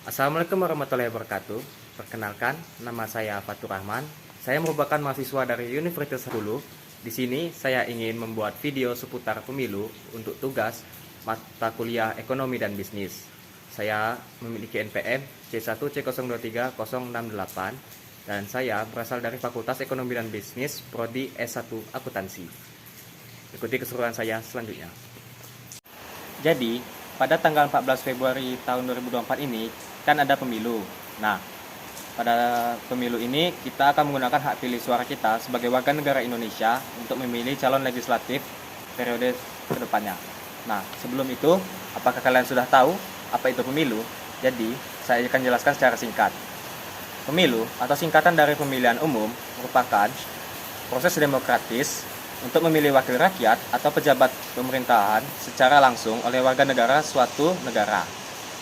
Assalamualaikum warahmatullahi wabarakatuh. Perkenalkan, nama saya Fatur Rahman. Saya merupakan mahasiswa dari Universitas Hulu. Di sini saya ingin membuat video seputar pemilu untuk tugas mata kuliah Ekonomi dan Bisnis. Saya memiliki NPM C1C023-068 dan saya berasal dari Fakultas Ekonomi dan Bisnis Prodi S1 Akuntansi. Ikuti keseruan saya selanjutnya. Jadi, pada tanggal 14 Februari tahun 2024 ini kan ada pemilu. Nah, pada pemilu ini kita akan menggunakan hak pilih suara kita sebagai warga negara Indonesia untuk memilih calon legislatif periode kedepannya. Nah, sebelum itu, apakah kalian sudah tahu apa itu pemilu? Jadi, saya akan jelaskan secara singkat. Pemilu atau singkatan dari pemilihan umum merupakan proses demokratis untuk memilih wakil rakyat atau pejabat pemerintahan secara langsung oleh warga negara suatu negara.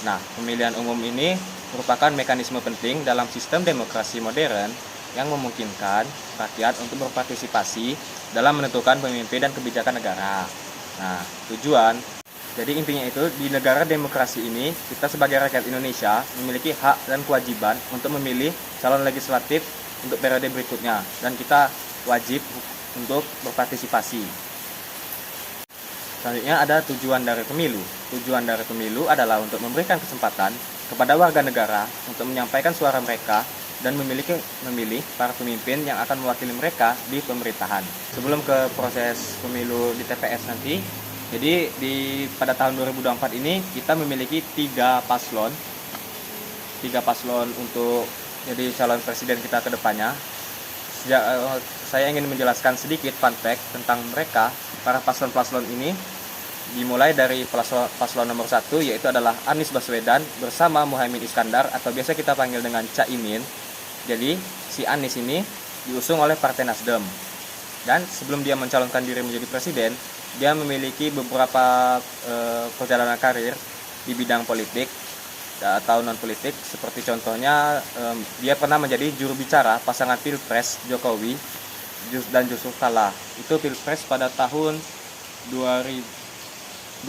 Nah, pemilihan umum ini merupakan mekanisme penting dalam sistem demokrasi modern yang memungkinkan rakyat untuk berpartisipasi dalam menentukan pemimpin dan kebijakan negara. Nah, jadi intinya itu di negara demokrasi ini kita sebagai rakyat Indonesia memiliki hak dan kewajiban untuk memilih calon legislatif untuk periode berikutnya dan kita wajib untuk berpartisipasi. Selanjutnya ada tujuan dari pemilu. Tujuan dari pemilu adalah untuk memberikan kesempatan kepada warga negara untuk menyampaikan suara mereka dan memilih para pemimpin yang akan mewakili mereka di pemerintahan. Sebelum ke proses pemilu di TPS nanti, jadi pada tahun 2024 ini kita memiliki tiga paslon untuk jadi calon presiden kita ke depannya. Saya ingin menjelaskan sedikit fun fact tentang mereka. Para paslon-paslon ini dimulai dari paslon nomor 1, yaitu adalah Anies Baswedan bersama Muhaimin Iskandar atau biasa kita panggil dengan Caimin. Jadi si Anies ini diusung oleh Partai Nasdem. Dan sebelum dia mencalonkan diri menjadi presiden, dia memiliki beberapa perjalanan karir di bidang politik atau non politik, seperti contohnya dia pernah menjadi juru bicara pasangan Pilpres Jokowi dan Yusuf Kala. Itu Pilpres pada tahun 2009,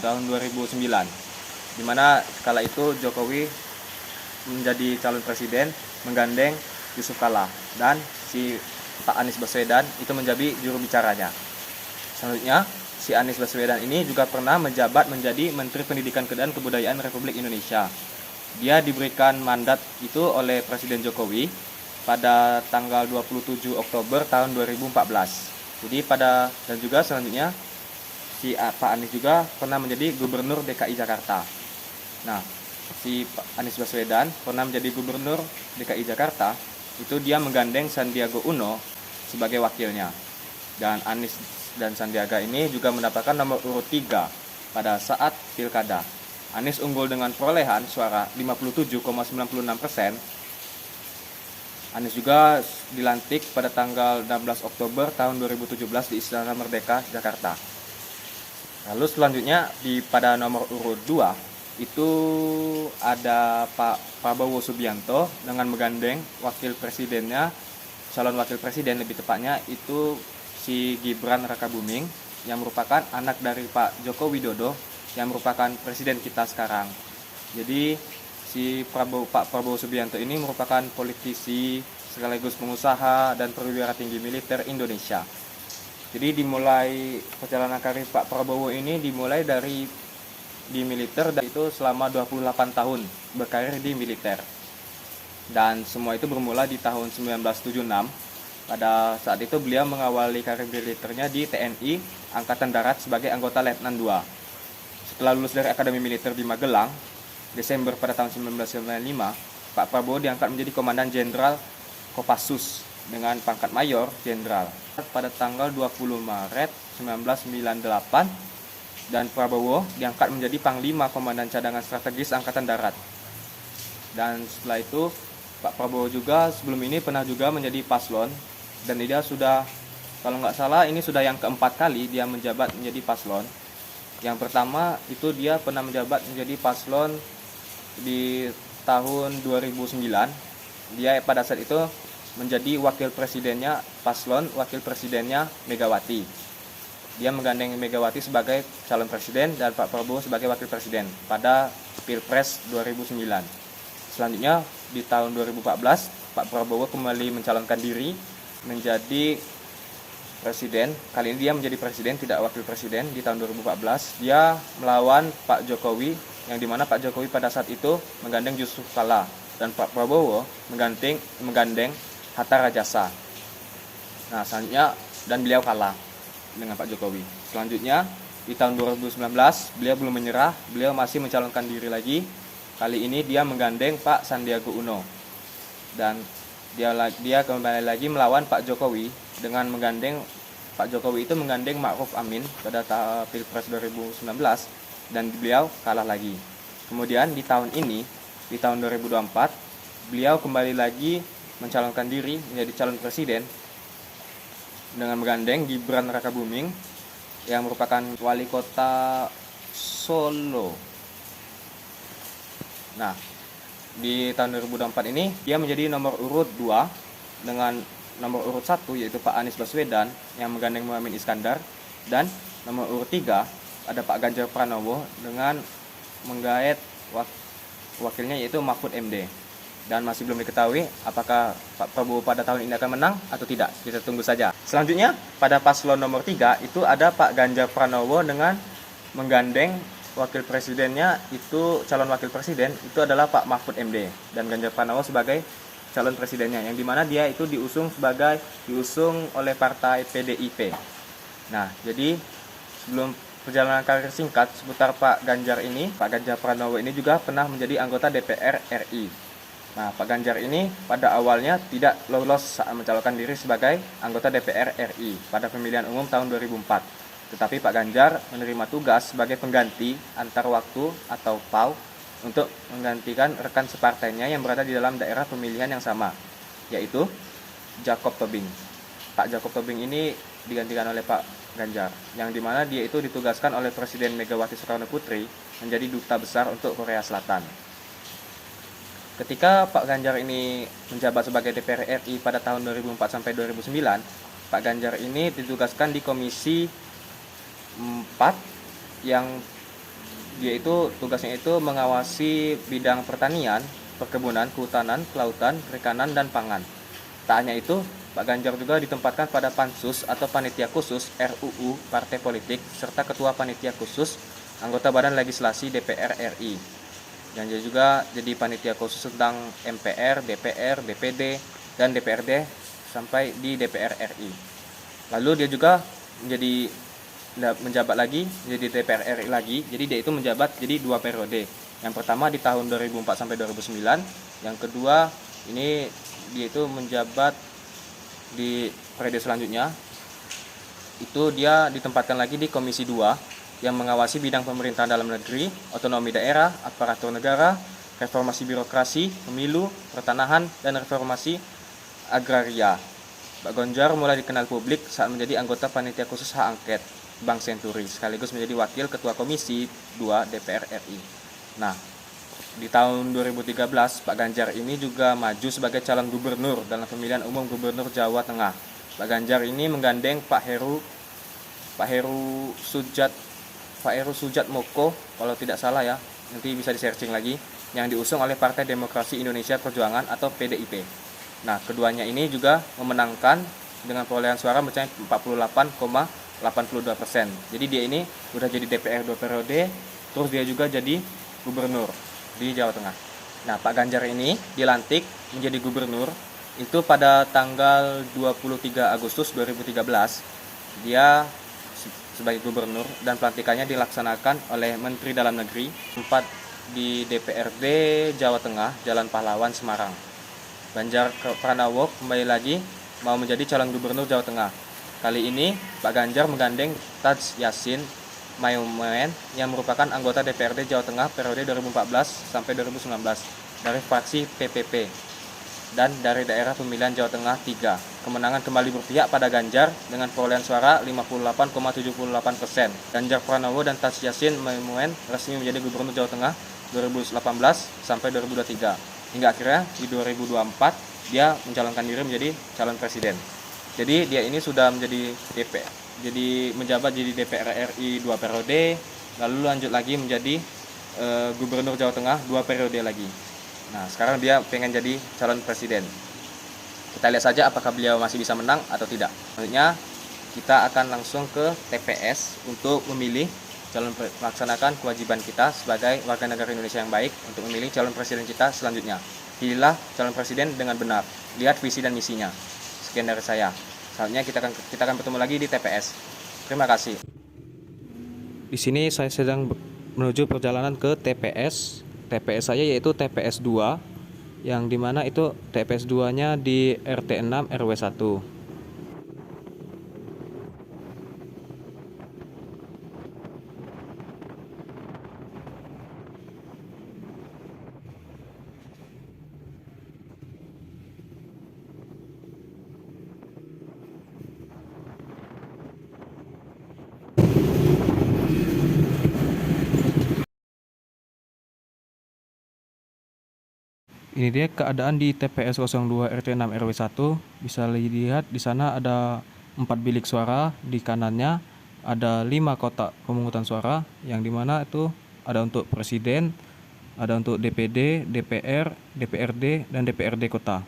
tahun 2009, dimana kala itu Jokowi menjadi calon presiden menggandeng Yusuf Kala dan si Pak Anies Baswedan itu menjadi juru bicaranya. Selanjutnya si Anies Baswedan ini juga pernah menjabat menjadi Menteri Pendidikan dan Kebudayaan Republik Indonesia. Dia diberikan mandat itu oleh Presiden Jokowi pada tanggal 27 Oktober tahun 2014. Jadi dan juga selanjutnya si Pak Anies juga pernah menjadi Gubernur DKI Jakarta. Nah, si Pak Anies Baswedan pernah menjadi Gubernur DKI Jakarta, itu dia menggandeng Sandiaga Uno sebagai wakilnya. Dan Anies dan Sandiaga ini juga mendapatkan nomor urut 3 pada saat pilkada. Anies unggul dengan perolehan suara 57,96%. Anies juga dilantik pada tanggal 16 Oktober tahun 2017 di Istana Merdeka, Jakarta. Lalu selanjutnya pada nomor urut 2 itu ada Pak Prabowo Subianto dengan menggandeng calon wakil presiden lebih tepatnya itu si Gibran Rakabuming yang merupakan anak dari Pak Joko Widodo yang merupakan presiden kita sekarang. Jadi Pak Prabowo Subianto ini merupakan politisi sekaligus pengusaha dan perwira tinggi militer Indonesia. Jadi perjalanan karir Pak Prabowo ini dimulai di militer, dan itu selama 28 tahun berkarir di militer. Dan semua itu bermula di tahun 1976. Pada saat itu beliau mengawali karir militernya di TNI Angkatan Darat sebagai anggota Letnan II. Setelah lulus dari Akademi Militer di Magelang, Desember pada tahun 1995, Pak Prabowo diangkat menjadi Komandan Jenderal Kopassus dengan pangkat Mayor Jenderal. Pada tanggal 20 Maret 1998, dan Prabowo diangkat menjadi Panglima Komandan Cadangan Strategis Angkatan Darat. Dan setelah itu, Pak Prabowo juga sebelum ini pernah juga menjadi paslon, dan dia sudah, kalau nggak salah ini sudah yang keempat kali dia menjabat menjadi paslon. Yang pertama itu dia pernah menjabat menjadi paslon di tahun 2009. Dia pada saat itu menjadi wakil presidennya Megawati. dia menggandeng Megawati sebagai calon presiden dan Pak Prabowo sebagai wakil presiden pada Pilpres 2009. Selanjutnya di tahun 2014 Pak Prabowo kembali mencalonkan diri menjadi presiden. Kali ini dia menjadi presiden, tidak wakil presiden. Di tahun 2014 dia melawan Pak Jokowi, yang dimana Pak Jokowi pada saat itu menggandeng Yusuf Kala dan Pak Prabowo menggandeng Hatta Rajasa. Nah, selanjutnya dan beliau kalah dengan Pak Jokowi. Selanjutnya di tahun 2019 beliau belum menyerah, beliau masih mencalonkan diri lagi. Kali ini dia menggandeng Pak Sandiaga Uno dan dia kembali lagi melawan Pak Jokowi dengan menggandeng Pak Jokowi itu menggandeng Ma'ruf Amin pada Pilpres 2019 dan beliau kalah lagi. Kemudian di tahun ini, di tahun 2024, beliau kembali lagi mencalonkan diri menjadi calon presiden dengan menggandeng Gibran Rakabuming yang merupakan wali kota Solo. Nah, di tahun 2024 ini dia menjadi nomor urut 2 dengan nomor urut 1 yaitu Pak Anies Baswedan yang menggandeng Muhaimin Iskandar, dan nomor urut 3 ada Pak Ganjar Pranowo dengan menggait wakilnya yaitu Mahfud MD. Dan masih belum diketahui apakah Pak Prabowo pada tahun ini akan menang atau tidak. Kita tunggu saja. Selanjutnya pada paslon nomor 3 itu ada Pak Ganjar Pranowo dengan menggandeng wakil presidennya itu calon wakil presiden itu adalah Pak Mahfud MD dan Ganjar Pranowo sebagai calon presidennya, yang dimana dia itu diusung oleh partai PDIP. Nah, jadi sebelum perjalanan karir singkat seputar Pak Ganjar Pranowo ini juga pernah menjadi anggota DPR RI. Nah, Pak Ganjar ini pada awalnya tidak lolos saat mencalonkan diri sebagai anggota DPR RI pada pemilihan umum tahun 2004. Tetapi Pak Ganjar menerima tugas sebagai pengganti antar waktu atau PAW untuk menggantikan rekan separtainya yang berada di dalam daerah pemilihan yang sama, yaitu Jacob Tobing. Pak Jacob Tobing ini digantikan oleh Pak Ganjar, yang dimana dia itu ditugaskan oleh Presiden Megawati Soekarno Putri menjadi duta besar untuk Korea Selatan. Ketika Pak Ganjar ini menjabat sebagai DPR RI pada tahun 2004 sampai 2009, Pak Ganjar ini ditugaskan di Komisi 4 yang dia itu tugasnya itu mengawasi bidang pertanian, perkebunan, kehutanan, kelautan, perikanan, dan pangan. Tak hanya itu, Pak Ganjar juga ditempatkan pada Pansus atau Panitia Khusus RUU Partai Politik serta Ketua Panitia Khusus anggota Badan Legislasi DPR RI. Dan dia juga jadi panitia khusus tentang MPR, DPR, DPD, dan DPRD sampai di DPR RI. Lalu dia juga menjabat lagi menjadi DPR RI lagi. Jadi dia itu menjabat jadi 2 periode. Yang pertama di tahun 2004 sampai 2009, yang kedua ini dia itu menjabat di periode selanjutnya. Itu dia ditempatkan lagi di Komisi 2 yang mengawasi bidang pemerintahan dalam negeri, otonomi daerah, aparatur negara, reformasi birokrasi, pemilu, pertanahan, dan reformasi agraria. Pak Ganjar mulai dikenal publik saat menjadi anggota Panitia Khusus Hak Angket Bank Senturi, sekaligus menjadi wakil Ketua Komisi 2 DPR RI. Nah, di tahun 2013, Pak Ganjar ini juga maju sebagai calon gubernur dalam pemilihan umum Gubernur Jawa Tengah. Pak Ganjar ini menggandeng Pak Heru Sujat Moko, kalau tidak salah ya, nanti bisa di-searching lagi, yang diusung oleh Partai Demokrasi Indonesia Perjuangan atau PDIP. Nah, keduanya ini juga memenangkan dengan perolehan suara mencapai 48,82%. Jadi dia ini udah jadi DPR 2 periode, terus dia juga jadi gubernur di Jawa Tengah. Nah, Pak Ganjar ini dilantik menjadi gubernur itu pada tanggal 23 Agustus 2013. Dia sebagai gubernur dan pelantikannya dilaksanakan oleh Menteri Dalam Negeri tempat di DPRD Jawa Tengah, Jalan Pahlawan, Semarang. Ganjar Pranowo kembali lagi mau menjadi calon gubernur Jawa Tengah. Kali ini Pak Ganjar menggandeng Taj Yassin Maimun yang merupakan anggota DPRD Jawa Tengah periode 2014 sampai 2019 dari fraksi PPP dan dari daerah pemilihan Jawa Tengah 3. Kemenangan kembali berpihak pada Ganjar dengan perolehan suara 58,78%. Ganjar Pranowo dan Taj Yassin Maimun resmi menjadi gubernur Jawa Tengah 2018 sampai 2023. Hingga akhirnya di 2024 dia mencalonkan diri menjadi calon presiden. Jadi dia ini sudah menjadi jadi menjabat jadi DPR RI 2 periode, lalu lanjut lagi menjadi Gubernur Jawa Tengah 2 periode lagi. Nah, sekarang dia pengen jadi calon presiden. Kita lihat saja apakah beliau masih bisa menang atau tidak. Selanjutnya kita akan langsung ke TPS untuk memilih melaksanakan kewajiban kita sebagai warga negara Indonesia yang baik untuk memilih calon presiden kita selanjutnya. Pilihlah calon presiden dengan benar. Lihat visi dan misinya. Sekian dari saya. Selanjutnya kita akan bertemu lagi di TPS. Terima kasih. Di sini saya sedang menuju perjalanan ke TPS. TPS saya yaitu TPS 2, yang dimana itu TPS 2-nya di RT 6 RW 1. Ini dia keadaan di TPS 02 RT 6 RW 1. Bisa dilihat di sana ada 4 bilik suara, di kanannya ada 5 kotak pemungutan suara, yang dimana itu ada untuk presiden, ada untuk DPD, DPR, DPRD, dan DPRD kota.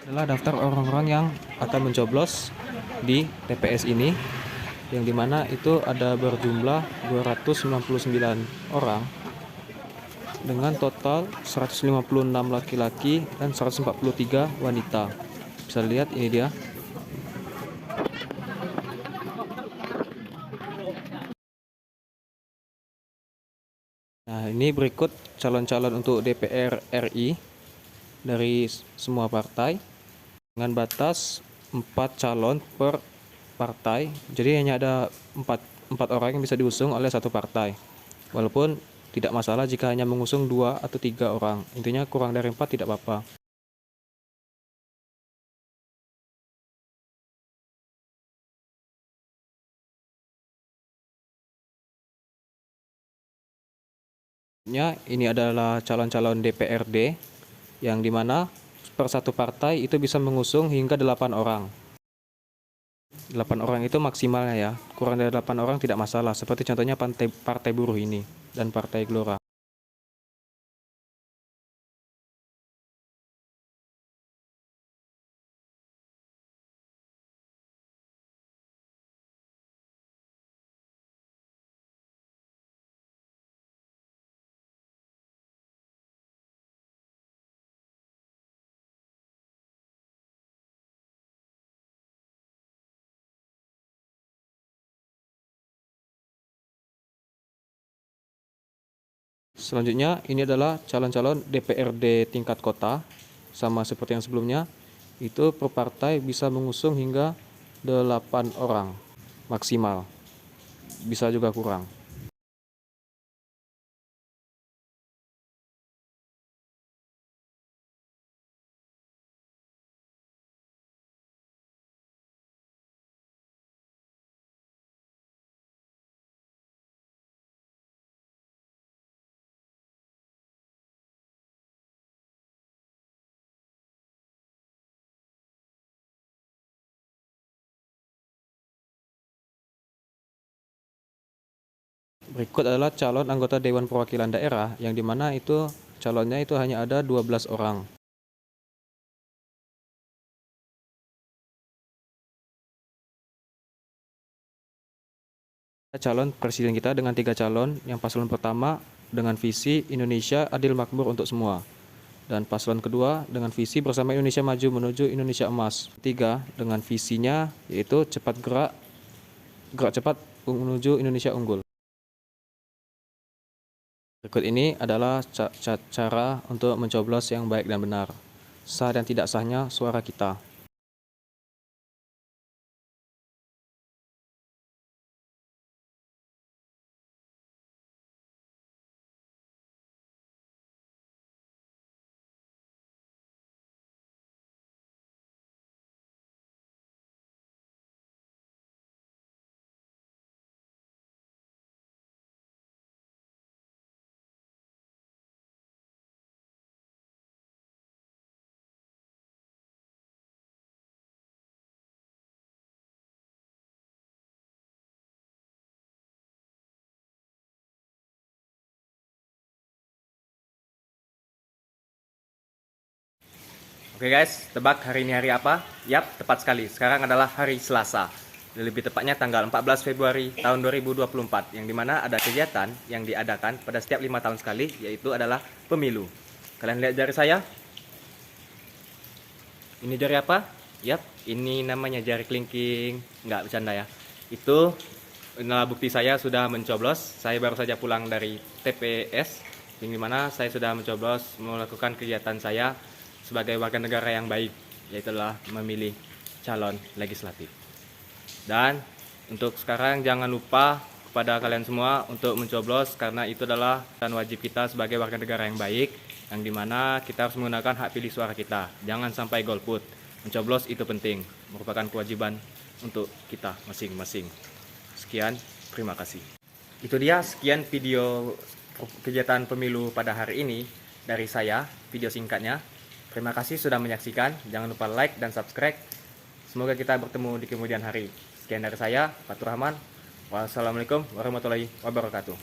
Adalah daftar orang-orang yang akan mencoblos di TPS ini, yang dimana itu ada berjumlah 299 orang dengan total 156 laki-laki dan 143 wanita. Bisa lihat ini dia. Nah, ini berikut calon-calon untuk DPR RI dari semua partai dengan batas 4 calon per partai. Jadi hanya ada 4 orang yang bisa diusung oleh satu partai. Walaupun tidak masalah jika hanya mengusung 2 atau 3 orang. Intinya kurang dari 4 tidak apa-apa. Ini adalah calon-calon DPRD, yang dimana per satu partai itu bisa mengusung hingga 8 orang. 8 orang itu maksimalnya ya. Kurang dari 8 orang tidak masalah. Seperti contohnya partai buruh ini dan partai Gelora. Selanjutnya ini adalah calon-calon DPRD tingkat kota. Sama seperti yang sebelumnya, itu per partai bisa mengusung hingga 8 orang maksimal. Bisa juga kurang. Berikut adalah calon anggota Dewan Perwakilan Daerah, yang dimana itu calonnya itu hanya ada 12 orang. Calon presiden kita dengan 3 calon. Yang paslon pertama dengan visi Indonesia adil makmur untuk semua, dan paslon kedua dengan visi bersama Indonesia maju menuju Indonesia emas. Tiga dengan visinya yaitu gerak cepat menuju Indonesia unggul. Berikut ini adalah cara untuk mencoblos yang baik dan benar. Sah dan tidak sahnya suara kita. Oke guys, tebak hari ini hari apa? Yap, tepat sekali. Sekarang adalah hari Selasa. Lebih tepatnya tanggal 14 Februari tahun 2024. Yang dimana ada kegiatan yang diadakan pada setiap 5 tahun sekali, yaitu adalah pemilu. Kalian lihat jari saya? Ini jari apa? Yap, ini namanya jari kelingking. Nggak bercanda ya. Inilah bukti saya sudah mencoblos. Saya baru saja pulang dari TPS, yang dimana saya sudah mencoblos melakukan kegiatan saya sebagai warga negara yang baik, yaitu adalah memilih calon legislatif. Dan untuk sekarang jangan lupa kepada kalian semua untuk mencoblos, karena itu adalah wajib kita sebagai warga negara yang baik, yang dimana kita harus menggunakan hak pilih suara kita. Jangan sampai golput. Mencoblos itu penting, merupakan kewajiban untuk kita masing-masing. Sekian, terima kasih. Itu dia sekian video kegiatan pemilu pada hari ini dari saya, video singkatnya. Terima kasih sudah menyaksikan. Jangan lupa like dan subscribe. Semoga kita bertemu di kemudian hari. Sekian dari saya, Fatur Rahman. Wassalamualaikum warahmatullahi wabarakatuh.